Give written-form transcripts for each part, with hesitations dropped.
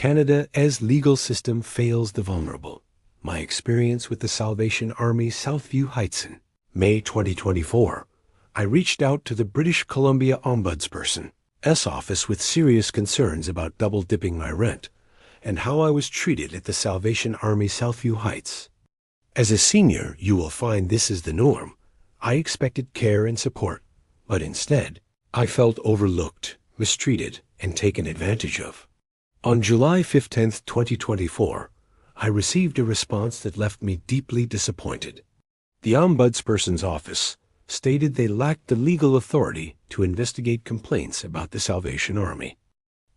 Canada's legal system fails the vulnerable. My experience with the Salvation Army Southview Heights. In May 2024, I reached out to the British Columbia Ombudsperson's office with serious concerns about double-dipping my rent and how I was treated at the Salvation Army Southview Heights. As a senior, you will find this is the norm. I expected care and support, but instead, I felt overlooked, mistreated, and taken advantage of. On July 15, 2024, I received a response that left me deeply disappointed. The Ombudsperson's office stated they lacked the legal authority to investigate complaints about the Salvation Army.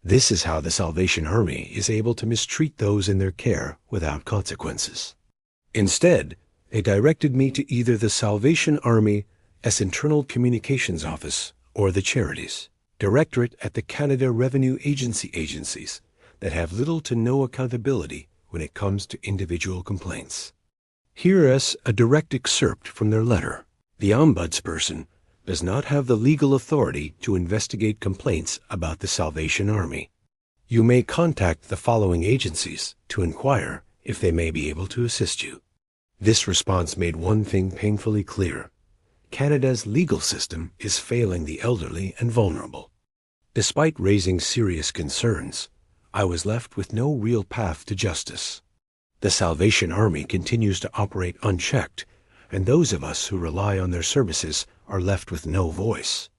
This is how the Salvation Army is able to mistreat those in their care without consequences. Instead, they directed me to either the Salvation Army's Internal Communications Office or the Charities Directorate at the Canada Revenue agencies that have little to no accountability when it comes to individual complaints. Here is a direct excerpt from their letter. The Ombudsperson does not have the legal authority to investigate complaints about the Salvation Army. You may contact the following agencies to inquire if they may be able to assist you. This response made one thing painfully clear. Canada's legal system is failing the elderly and vulnerable. Despite raising serious concerns, I was left with no real path to justice. The Salvation Army continues to operate unchecked, and those of us who rely on their services are left with no voice.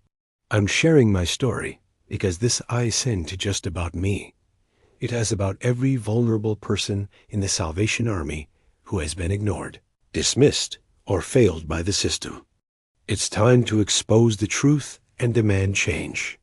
I'm sharing my story because this isn't just about me. It is about every vulnerable person in the Salvation Army who has been ignored, dismissed, or failed by the system. It's time to expose the truth and demand change.